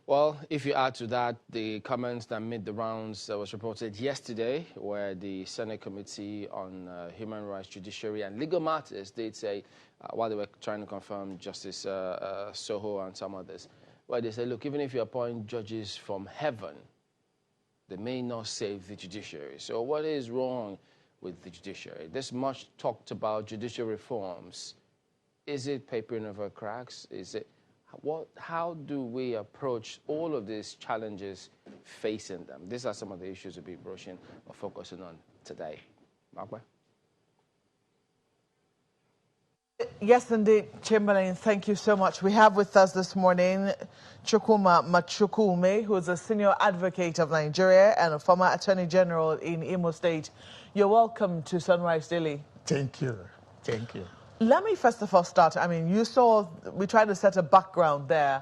Well, if you add to that the comments that made the rounds that was reported yesterday, where the Senate Committee on Human Rights, Judiciary and Legal Matters did say, while they were trying to confirm Justice Soho and some others, where they say, look, even if you appoint judges from heaven, they may not save the judiciary. So what is wrong with the judiciary? This much talked about judicial reforms. Is it papering over cracks? Is it how do we approach all of these challenges facing them? These are some of the issues we'll be broaching or focusing on today. Mark? Yes, indeed, Chamberlain, thank you so much. We have with us this morning Chukwuma Machukume, who is a senior advocate of Nigeria and a former Attorney General in Imo State. You're welcome to Sunrise Daily. Thank you. Thank you. Let me first of all start. I mean, you saw, we tried to set a background there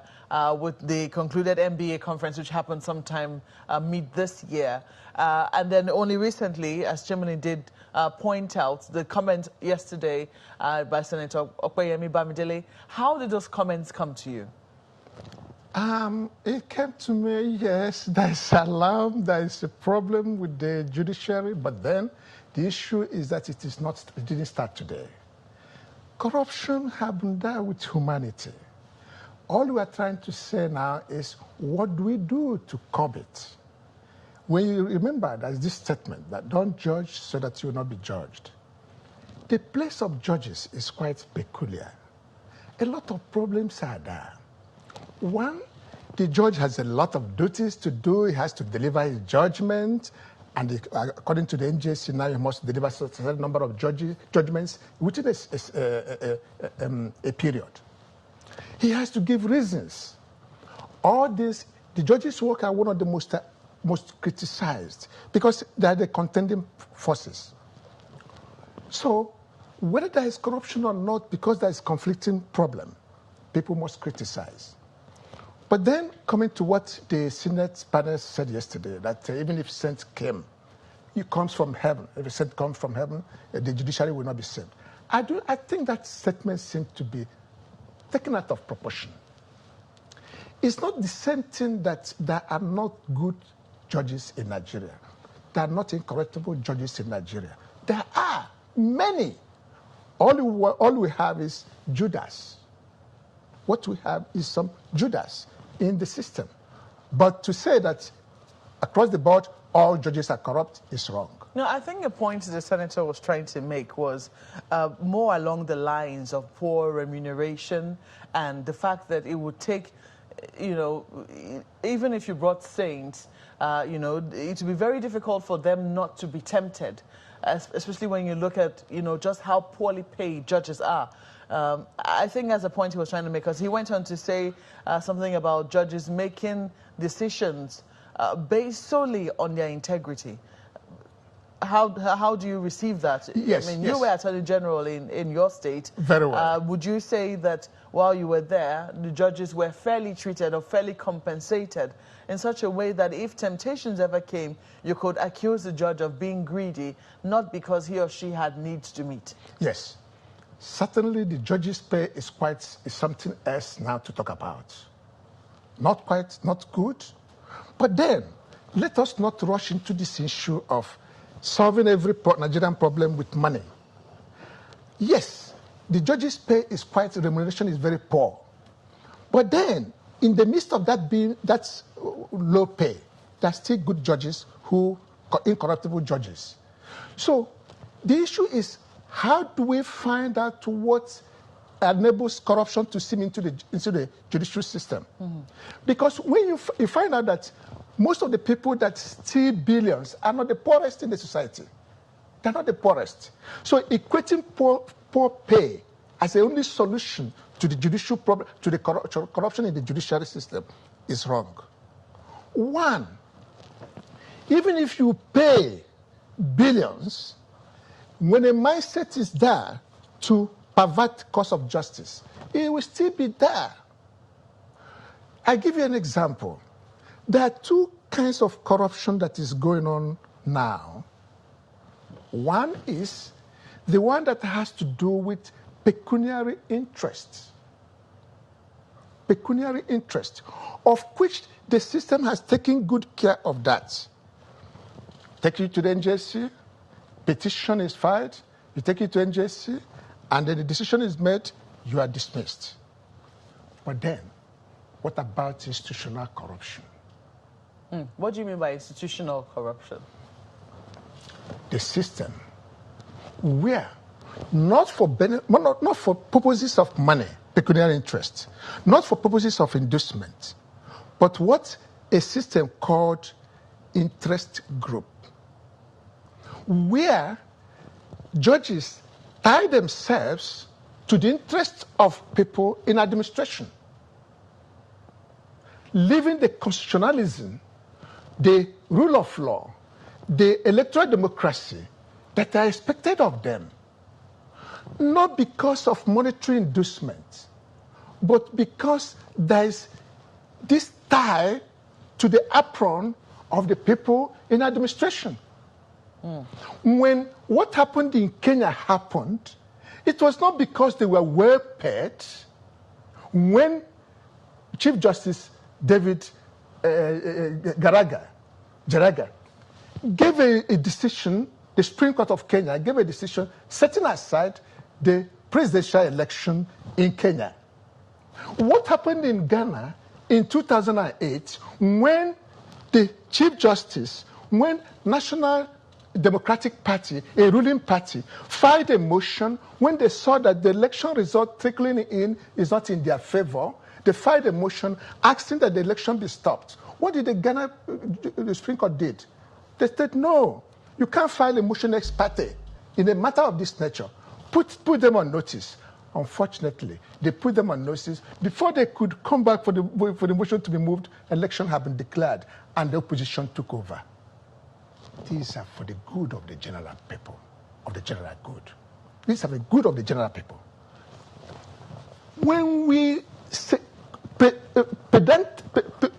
with the concluded MBA conference, which happened sometime mid this year. And then only recently, as Chamberlain did point out, the comment yesterday by Senator Okoyemi Bamidele. How did those comments come to you? It came to me, yes, there's alarm, there is a problem with the judiciary, but then the issue is that it didn't start today. Corruption happened there with humanity. All we are trying to say now is, what do we do to curb it? When you remember, there's this statement that don't judge so that you will not be judged. The place of judges is quite peculiar. A lot of problems are there. One, the judge has a lot of duties to do. He has to deliver his judgment. And according to the NJC, now he must deliver a certain number of judgments within a period. He has to give reasons. All this, the judges' work are one of the most criticized because they are the contending forces. So whether there is corruption or not, because there is conflicting problem, people must criticize. But then, coming to what the Senate panel said yesterday, that even if sense came, it comes from heaven. If a sense comes from heaven, the judiciary will not be saved. I think that statement seems to be taken out of proportion. It's not the same thing that there are not good judges in Nigeria. There are not incorruptible judges in Nigeria. There are many. All we have is Judas. What we have is some Judas in the system. But to say that across the board all judges are corrupt is wrong. No, I think the point the senator was trying to make was more along the lines of poor remuneration and the fact that it would take, even if you brought saints, it would be very difficult for them not to be tempted, especially when you look at, just how poorly paid judges are. I think that's the point he was trying to make, because he went on to say something about judges making decisions based solely on their integrity. How do you receive that? Yes, I mean, you were Attorney General in your state. Very well. Would you say that while you were there, the judges were fairly treated or fairly compensated in such a way that if temptations ever came, you could accuse the judge of being greedy, not because he or she had needs to meet? Yes. Certainly, the judges' pay is something else now to talk about. Not good. But then, let us not rush into this issue of solving every Nigerian problem with money. Yes, the judges' pay is remuneration is very poor. But then, in the midst of that's low pay, there are still good judges incorruptible judges. So, the issue is, how do we find out what enables corruption to seep into the judicial system? Mm-hmm. Because when you find out that most of the people that steal billions are not the poorest in the society. They're not the poorest. So equating poor pay as the only solution to the judicial problem, to the corruption in the judiciary system, is wrong. One, even if you pay billions, when a mindset is there to pervert cause of justice, it will still be there. I give you an example. There are two kinds of corruption that is going on now. One is the one that has to do with pecuniary interest. Pecuniary interest, of which the system has taken good care of that. Take you to the NJC, petition is filed, you take it to NJC, and then the decision is made, you are dismissed. But then, what about institutional corruption? What do you mean by institutional corruption? The system where, not for purposes of money, pecuniary interest, not for purposes of inducement, but what a system called interest group, where judges tie themselves to the interests of people in administration, leaving the constitutionalism, the rule of law, the electoral democracy that are expected of them, not because of monetary inducement, but because there is this tie to the apron of the people in administration. When what happened in Kenya happened, it was not because they were well paid. When Chief Justice David Jaraga gave a decision, the Supreme Court of Kenya gave a decision setting aside the presidential election in Kenya. What happened in Ghana in 2008 when the Chief Justice, when National Democratic Party, a ruling party, filed a motion when they saw that the election result trickling in is not in their favor, they filed a motion asking that the election be stopped. What did the Supreme Court did? They said, no, you can't file a motion ex parte in a matter of this nature. Put them on notice. Unfortunately, they put them on notice. Before they could come back for the motion to be moved, election had been declared and the opposition took over. These are for the good of the general people, of the general good. These are the good of the general people. When we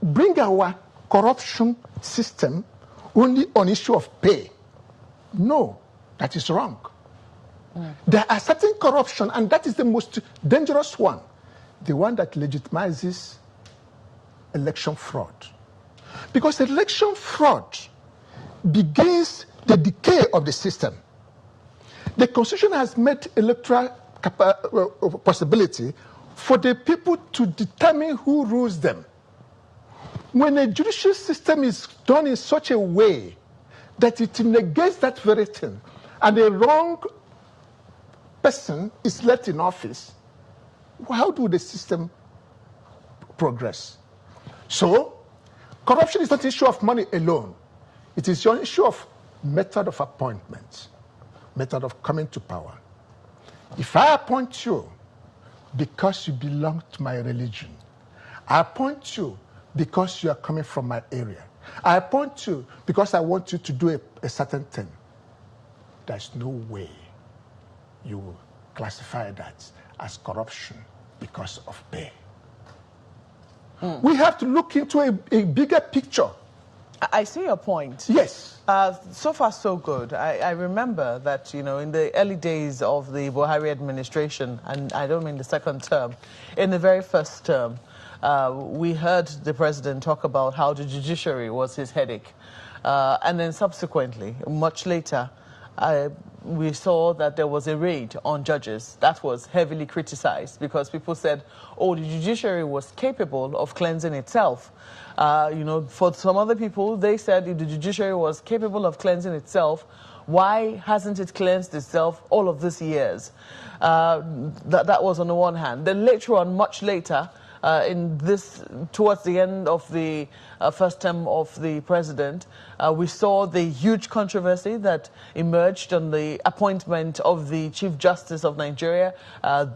bring our corruption system only on issue of pay, no, that is wrong. There are certain corruption, and that is the most dangerous one, the one that legitimizes election fraud. Because election fraud begins the decay of the system. The Constitution has made electoral possibility for the people to determine who rules them. When a judicial system is done in such a way that it negates that very thing, and a wrong person is left in office, how do the system progress? So, corruption is not an issue of money alone. It is an issue of method of appointment, method of coming to power. If I appoint you because you belong to my religion, I appoint you because you are coming from my area, I appoint you because I want you to do a certain thing, there's no way you will classify that as corruption because of pay. We have to look into a bigger picture. I see your point. Yes. So far, so good. I remember that, you know, in the early days of the Buhari administration, and I don't mean the second term, in the very first term, we heard the president talk about how the judiciary was his headache. And then subsequently, much later, we saw that there was a raid on judges that was heavily criticized because people said, oh, the judiciary was capable of cleansing itself. You know, for some other people, they said if the judiciary was capable of cleansing itself, why hasn't it cleansed itself all of these years? That was on the one hand. Then later on, much later, towards the end of the first term of the president, we saw the huge controversy that emerged on the appointment of the Chief Justice of Nigeria,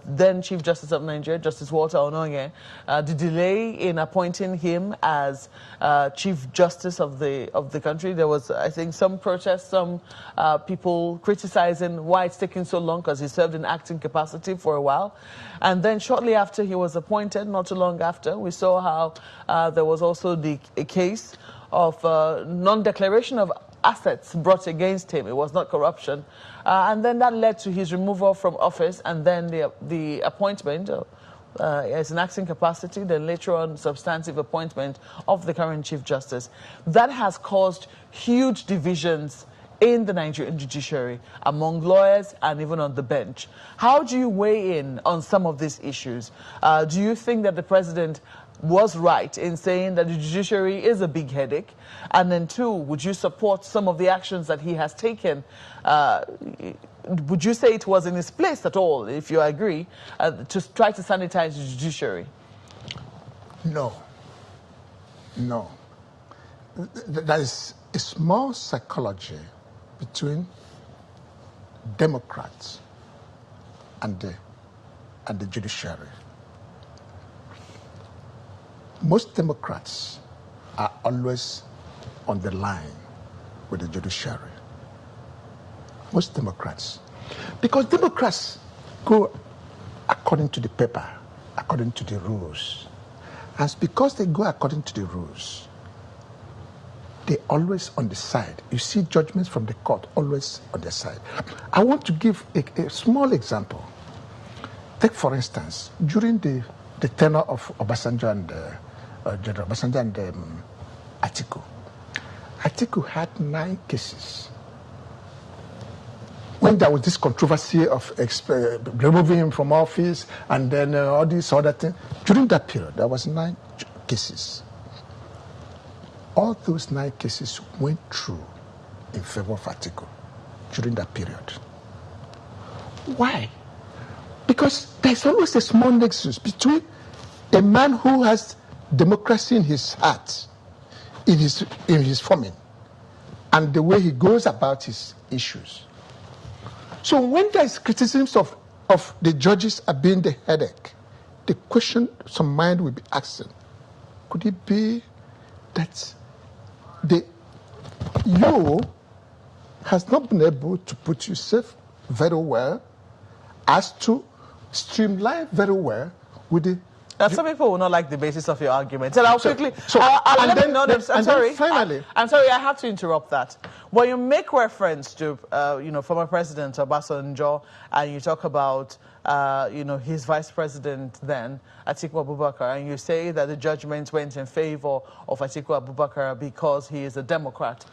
then Chief Justice of Nigeria, Justice Walter Onnoghen, the delay in appointing him as Chief Justice of the country. There was, I think, some protests, some people criticizing why it's taking so long because he served in acting capacity for a while. And then shortly after he was appointed, not too long after, we saw how there was also a case of non-declaration of assets brought against him. It was not corruption. And then that led to his removal from office and then the appointment, as an acting capacity, then later on substantive appointment of the current Chief Justice. That has caused huge divisions in the Nigerian judiciary, among lawyers and even on the bench. How do you weigh in on some of these issues? Do you think that the president was right in saying that the judiciary is a big headache? And then two, would you support some of the actions that he has taken? Would you say it was in his place at all, if you agree, to try to sanitize the judiciary? No. No. There is a small psychology between Democrats and the judiciary. Most Democrats are always on the line with the judiciary. Most Democrats. Because Democrats go according to the paper, according to the rules. And because they go according to the rules, they're always on the side. You see judgments from the court always on their side. I want to give a small example. Take, for instance, during the tenure of Obasanjo and General Obasanjo and Atiku. Atiku had 9 cases. When there was this controversy of removing him from office and then all these other things, during that period, there was 9 cases. All those 9 cases went through in favor of Atiku during that period. Why? Because there's always a small nexus between a man who has democracy in his heart, in his forming, and the way he goes about his issues. So when there is criticisms of the judges as being the headache, the question some mind will be asking, could it be that you has not been able to put yourself very well as to streamline very well with the... Some people will not like the basis of your argument. And I'll quickly... Finally... I'm sorry, I have to interrupt that. When you make reference to, former President Obasanjo, and you talk about, his vice president then, Atiku Abubakar, and you say that the judgment went in favor of Atiku Abubakar because he is a Democrat.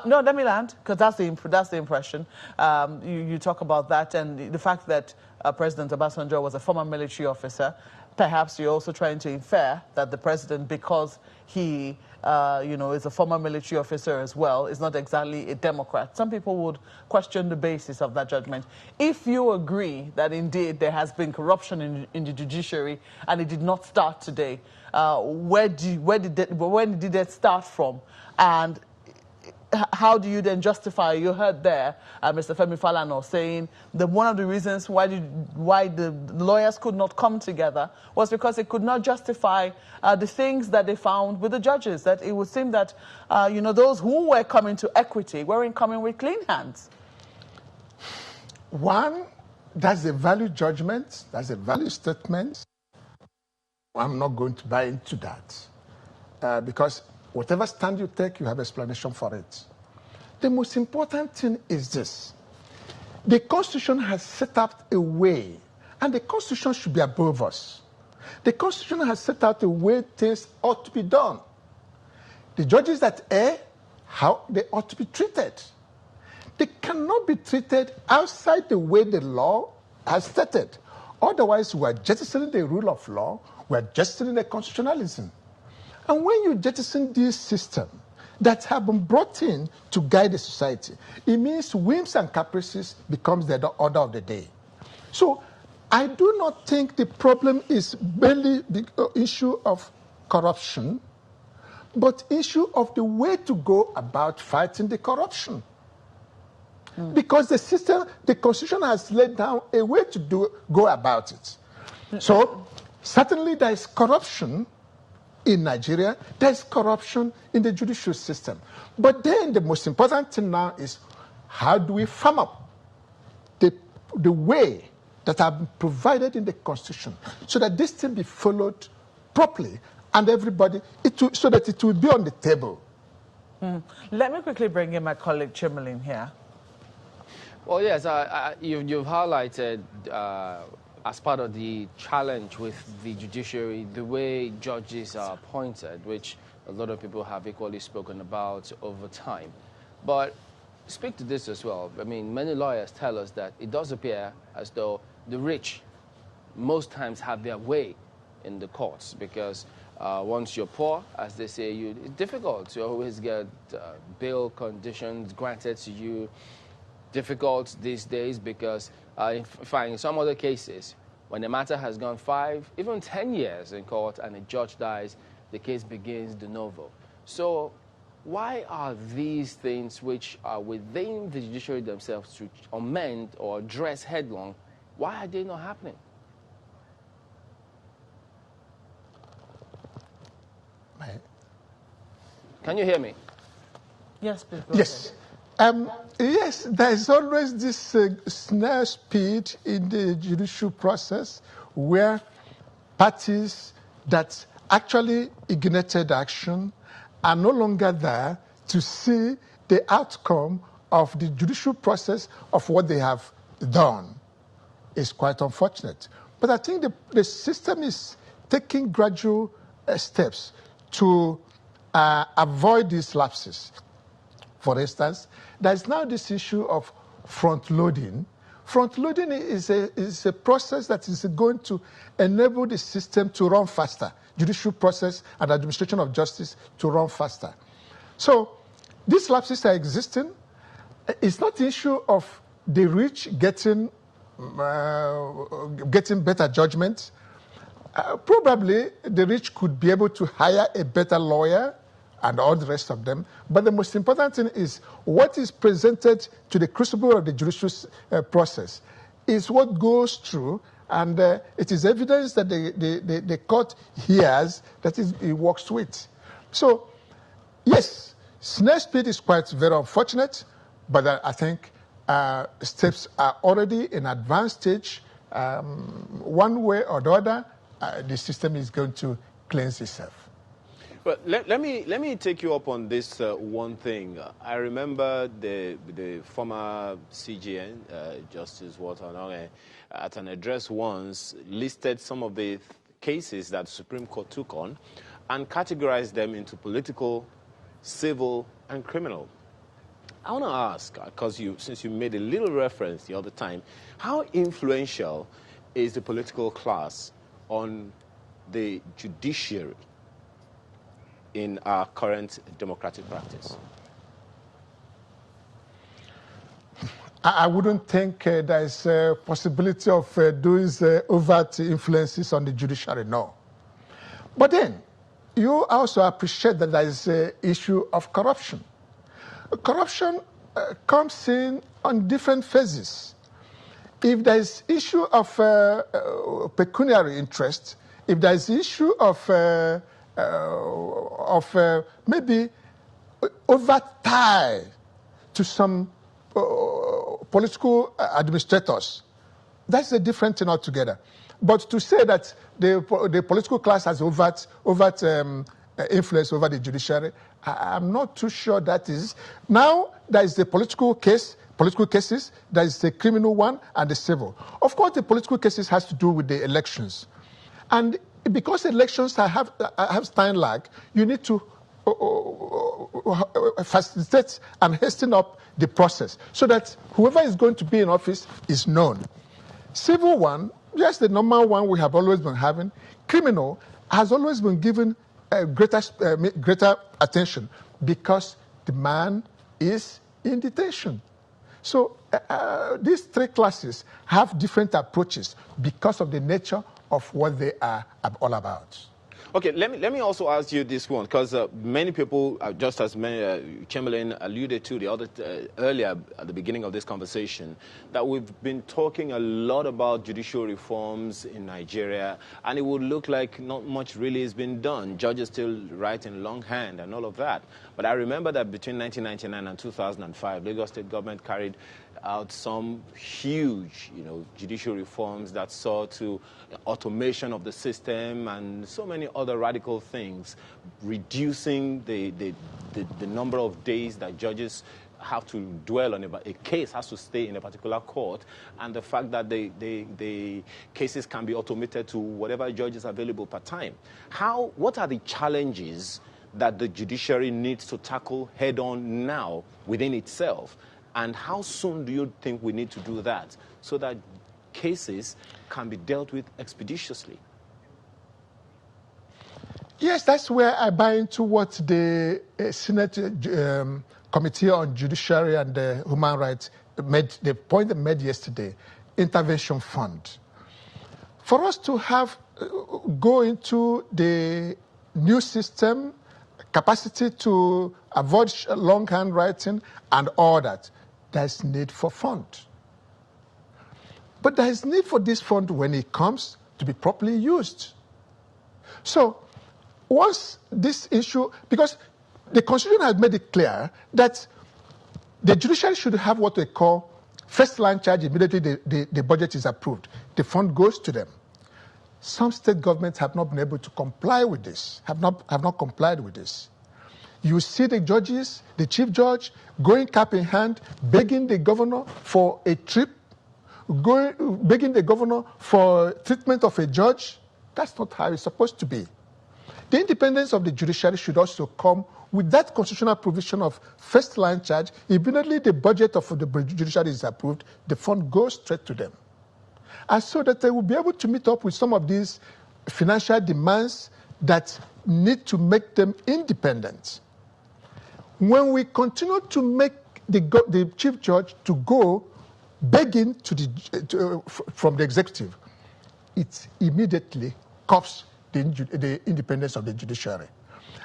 No, let me land, because that's the impression. You talk about that and the fact that President Obasanjo was a former military officer. Perhaps you're also trying to infer that the president, because he, is a former military officer as well, is not exactly a Democrat. Some people would question the basis of that judgment. If you agree that indeed there has been corruption in the judiciary and it did not start today, when did it start from? And how do you then justify? You heard there, Mr. Femi Falana saying that one of the reasons why the lawyers could not come together was because they could not justify the things that they found with the judges. That it would seem that those who were coming to equity weren't coming with clean hands. One, that's a value judgment, that's a value statement. I'm not going to buy into that because whatever stand you take, you have explanation for it. The most important thing is this. The Constitution has set out a way, and the Constitution should be above us. The Constitution has set out a way things ought to be done. The judges that err, how they ought to be treated. They cannot be treated outside the way the law has stated. Otherwise, we are jettisoning the rule of law, we are jettisoning the constitutionalism. And when you jettison this system that have been brought in to guide the society, it means whims and caprices becomes the order of the day. So I do not think the problem is barely the issue of corruption, but issue of the way to go about fighting the corruption. Because the system, the Constitution has laid down a way to go about it. So certainly there is corruption in Nigeria, there is corruption in the judicial system. But then the most important thing now is how do we firm up the way that have been provided in the Constitution so that this thing be followed properly and everybody, so that it will be on the table. Let me quickly bring in my colleague Chimilin here. Well, yes, you've highlighted as part of the challenge with the judiciary, the way judges are appointed, which a lot of people have equally spoken about over time. But speak to this as well. I mean, many lawyers tell us that it does appear as though the rich most times have their way in the courts because once you're poor, as they say, it's difficult to always get bail conditions granted to you. Difficult these days because in some other cases, when the matter has gone 5, even 10 years in court and a judge dies, the case begins de novo. So why are these things which are within the judiciary themselves to amend or address headlong, why are they not happening? Can you hear me? Yes, please go Yes. Yes, there is always this snail speed in the judicial process where parties that actually ignited action are no longer there to see the outcome of the judicial process of what they have done. It's quite unfortunate. But I think the system is taking gradual steps to avoid these lapses. For instance, there's now this issue of front-loading. Front-loading is a process that is going to enable the system to run faster, judicial process and administration of justice to run faster. So these lapses are existing. It's not the issue of the rich getting better judgment. Probably the rich could be able to hire a better lawyer and all the rest of them. But the most important thing is what is presented to the crucible of the judicial process is what goes through, and it is evidence that the court hears that it works with. So, yes, snail speed is quite very unfortunate, but I think steps are already in advanced stage. One way or the other, the system is going to cleanse itself. But let me take you up on this one thing. I remember the former CJN, Justice Walter Onore, at an address once listed some of the cases that the Supreme Court took on and categorized them into political, civil, and criminal. I want to ask, because since you made a little reference the other time, how influential is the political class on the judiciary in our current democratic practice? I wouldn't think there's a possibility of those overt influences on the judiciary, no. But then, you also appreciate that there is an issue of corruption. Corruption comes in on different phases. If there is issue of pecuniary interest, if there is issue of maybe overt tie to some political administrators, that's a different thing altogether. But to say that the political class has overt influence over the judiciary, I'm not too sure that is. Now, there is the political cases, there is the criminal one, and the civil. Of course, the political cases has to do with the elections. And because elections have time lag, you need to facilitate and hasten up the process so that whoever is going to be in office is known. Civil one, just the normal one we have always been having. Criminal has always been given greater attention because the man is in detention. So these three classes have different approaches because of the nature of what they are all about. Okay, let me also ask you this one, because many people, just as Chamberlain alluded to the other earlier at the beginning of this conversation, that we've been talking a lot about judicial reforms in Nigeria, and it would look like not much really has been done. Judges still writing longhand and all of that. But I remember that between 1999 and 2005, Lagos State government carried out some huge, judicial reforms that saw to automation of the system and so many other radical things, reducing the number of days that judges have to dwell on a case has to stay in a particular court, and the fact that the cases can be automated to whatever judge is available per time. What are the challenges that the judiciary needs to tackle head-on now within itself, and how soon do you think we need to do that so that cases can be dealt with expeditiously? Yes, that's where I buy into what the Senate Committee on Judiciary and Human Rights made, the point they made yesterday, intervention fund. For us to go into the new system, capacity to avoid longhand writing and all that, there's need for fund. But there is need for this fund when it comes to be properly used. So once this issue, because the Constitution has made it clear that the judiciary should have what we call first-line charge immediately the budget is approved. The fund goes to them. Some state governments have not been able to comply with this, have not complied with this. You see the judges, the chief judge, going cap in hand, begging the governor for a trip, begging the governor for treatment of a judge. That's not how it's supposed to be. The independence of the judiciary should also come with that constitutional provision of first-line charge. Immediately the budget of the judiciary is approved, the fund goes straight to them. And so that they will be able to meet up with some of these financial demands that need to make them independent. When we continue to make the chief judge to go begging from the executive, it immediately curbs the independence of the judiciary.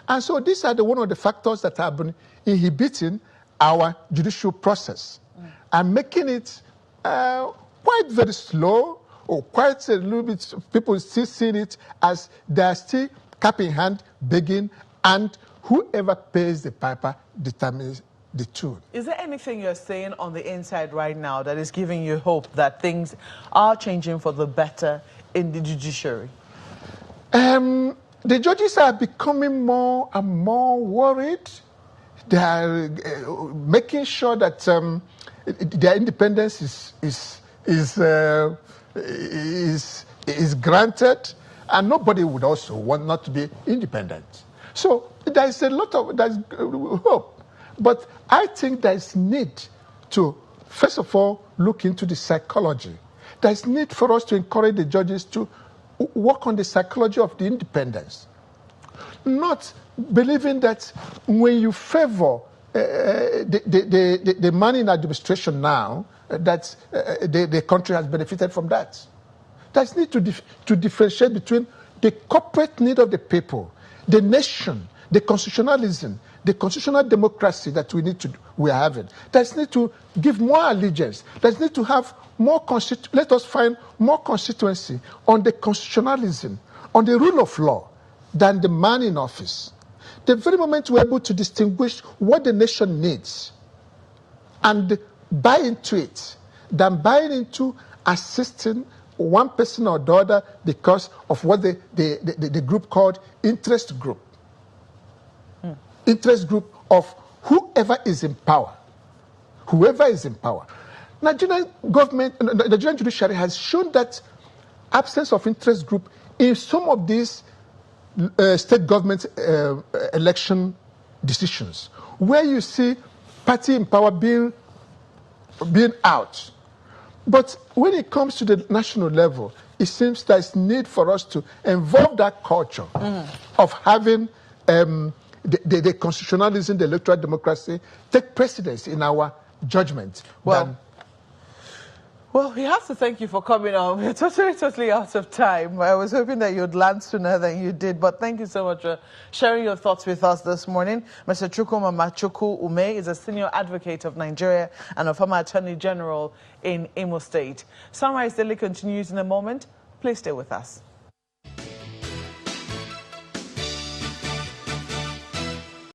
And so these are one of the factors that have been inhibiting our judicial process and making it quite very slow, or quite a little bit, people still see it as they are still cap in hand, begging, and whoever pays the piper determines the tune. Is there anything you're saying on the inside right now that is giving you hope that things are changing for the better in the judiciary? The judges are becoming more and more worried. They are making sure that their independence is granted, and nobody would also want not to be independent. So there is a lot of hope, but I think there is need to, first of all, look into the psychology. There is need for us to encourage the judges to work on the psychology of the independence. Not believing that when you favor the man in administration now, that the country has benefited from that. There's need to differentiate between the corporate need of the people, the nation, the constitutionalism, the constitutional democracy that we are having. There's need to give more allegiance. There's need to have more let us find more constituency on the constitutionalism, on the rule of law, than the man in office. The very moment we're able to distinguish what the nation needs and buy into it, than buying into assisting one person or the other because of what the group called interest group. Interest group of whoever is in power. Whoever is in power. Nigerian government, the Nigerian judiciary has shown that absence of interest group in some of these state government election decisions, where you see party in power being out. But when it comes to the national level, it seems there's need for us to involve that culture of having the constitutionalism, the electoral democracy, take precedence in our judgment. Well, we have to thank you for coming on. We're totally out of time. I was hoping that you'd land sooner than you did, but thank you so much for sharing your thoughts with us this morning. Mr. Chukwuma Machuku Ume is a senior advocate of Nigeria and a former Attorney General in Imo State. Sunrise Daily continues in a moment. Please stay with us.